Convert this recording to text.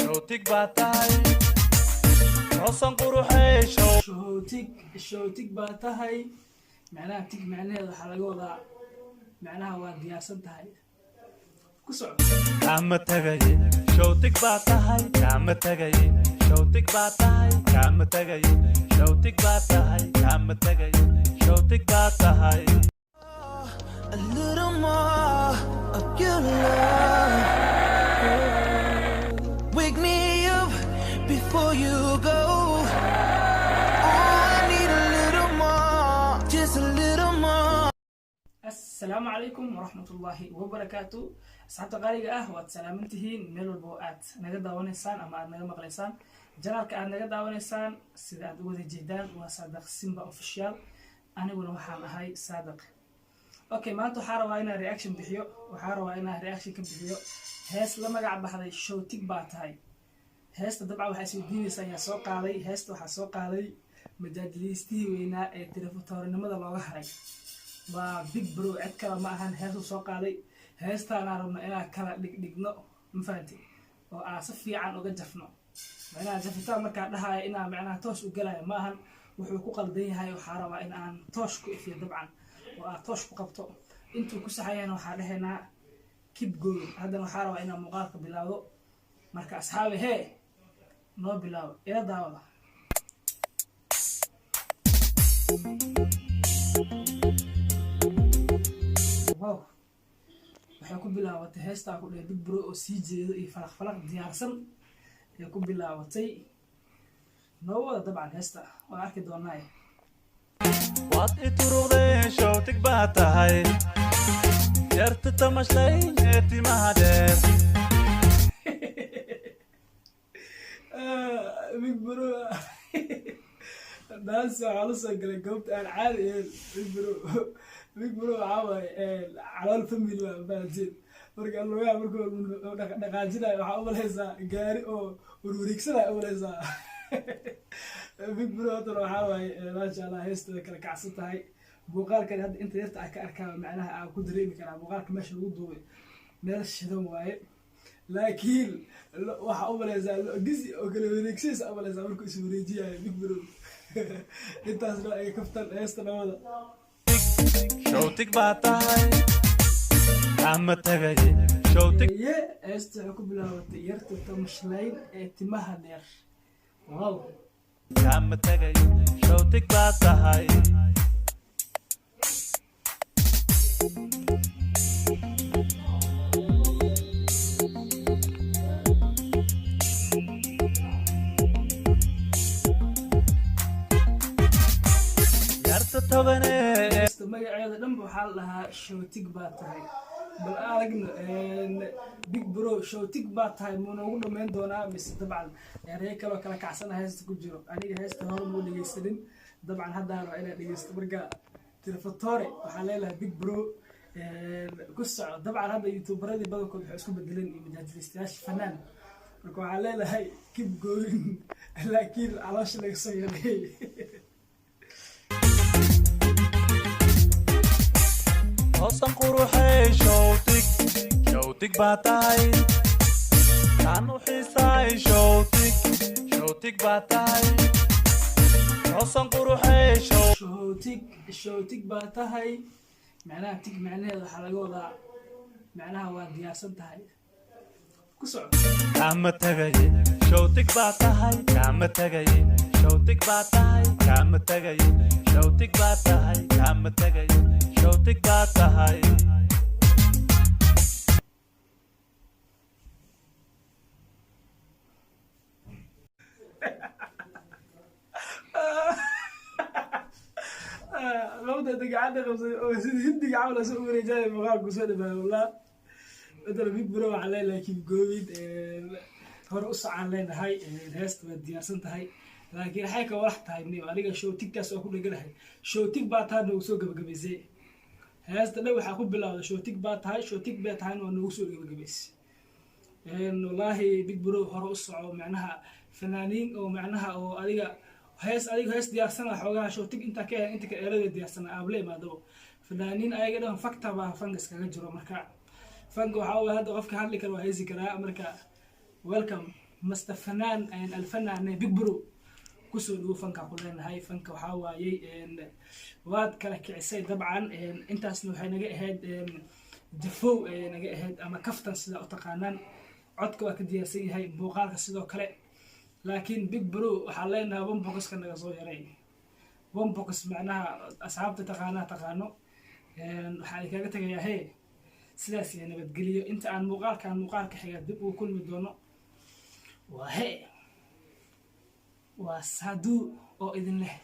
showtig baa tahay hoosan quruxay showtig baa tahay macnaha tig macnaheeda waxaa laga wadaa macnaha waa diyaarsan tahay ku soco kama tagaye showtig baa tahay kama tagaye showtig baa tahay kama tagaye showtig baa tahay kama tagaye showtig baa tahay a little more of your love. Wake me up before you go. Oh, I need a little more, just a little more. السلام عليكم ورحمة الله وبركاته. أصحاب قارئة واد سلامتهين ميل والبوءات نجد داونيسان أما نجد مقليسان جلالك أن نجد داونيسان سيدات وذي جدان وصادق سيمبا أوفيشال أنا أقول وحام هاي صادق. أوكي ما أنتو حاروا هنا رياكشن بحيو وحاروا هنا رياكشن كبحيو هاس لما قاعد بهذا الشو تكبات هاي هاس تدبع وحاسي ديني سايا سوق علي هاس وحسوق علي مجادليستي وينا التلفزيون نمدا لوغا هاي وبيج برو عد كلا ما أهان هاسو سوق علي هاستانا ربنا إنا كلا دقنا مفانتي وأصفي عن أوجا جفنا معنا جفتان مركا لها إنا معنا توش وقلايا ما أهان وحوكو قلدين هاي وحاروا إن أن توش كيفي طبعا وتوش كقبطو انتو كسحيان waxaa dhaheena keep going hadana waxaa rabaa inaan muuqaalka bilaabo marka asxaabi hey noo bilaabo ila daawada wow waxay ku bilaabatay heesta ku dheer big bro oo sii jeedo iyo falaq diyaarsan ay ku bilaabatay noo wada dabcan heesta waa arki doonaa waad ituruqday showtig baa tahay yarta tamashlay timaha dheer big bro daas waxaa la soo galay goobta aan caadi ahayn big bro waxaa waaye calool family waa baajin marka lugaha markuu dhaqaajinayo waxaa u malaysaa gaari oo warwareegsanayo u malaysaa big bro hadana waxaa waaye maasha allah heestada kala kacsan tahay muuqaalkan hadda inta yarta ka arkaa macnaha aan ku dareemi karaa muuqaalka meesha lagu duubay meel shidan waaye laakiin waxaa u malaysaa gisi oo kala wareegsiisa u malaysaa markuu is wareejiyayo big bro intaasna ay kaftan heesta nabada showtig baa tahay kama tagaye showtig heesta waxay ku bilaabatay yarta tamashlayn ee timaha dheer wow kama tagaye showtig baa tahay yarta togane magaceeda dhanba waxaa la dhahaa showtig baa tahay bal aragna big bro showtig baa tahay muu noogu dhammayn doonaa mise dabcan erey kaloo kala kacsana heesta ku jiro aniga heesta hore muu dhegeysanin dabcan haddaan waa inaa dhegeysto marka telefatore waxaa leelahay big bro ku soco dabcan hadda youtuberadii badankood waxay isku bedeleen iyo majaajilistayaasha fanaan marka waxaa leelahay keep going laakiin caloosha laga soo yareey hoosan quruxay showtig baa tahay kaan u xiisaay showtig baa tahay hoosan quruxay showtig baa tahay macnaha tig macnaheeda waxaa laga wadaa macnaha waa diyaarsan tahay ku soco kama tagaye showtig baa tahay kama tagaye showtig baa tahay kama tagaye showtig baa tahay kama tagaye showtig baa tahay labada dagacada qabsay oo sida hindiga camal soo wareejay muuqaalku soo dhamaa wallah بدل big bro waxaa leeyahay keep going hore u socon leenahay heesta waa diyaarsan tahay laakiin waxay ka walax tahay aniga showtigtaas oo ku dhaganahay showtig baa tahay nagu soo gabagabaysay heesta dhan waxaa ku bilowday showtig baa tahay waa nagu soo gabagabaysay wallahi big bro hore u soco macnaha fanaaniin oo macnaha oo adiga hees diyaarsana xoogaha showtig inta ka eerada diyaarsana aable maadabo fanaaniin ayaga dhan fakta baa fangas kaga jiro marka fanka waxaa waaye hadda qofka hadli kara waa heesi karaa marka welcome master fanaan alfanaan big bro kusoo dhawo fanka ku leenahay fanka waxaa waayey waad kala kicisay dabcan intaasna waxay naga ahayd jafow naga ahayd ama kaftan sida u taqaanaan codka waa ka diyaarsan yahay muuqaalka sidoo kale laakiin big bro waxaa leenahay bomboxka naga soo yaray bombox macnaha asxaabta taqaano waxaa kaga tagayaa hee sidaas iyo nabadgeliyo inta aan muuqaalka xiga dib ugu kulmi doono waa hee waa saadu oo idin leh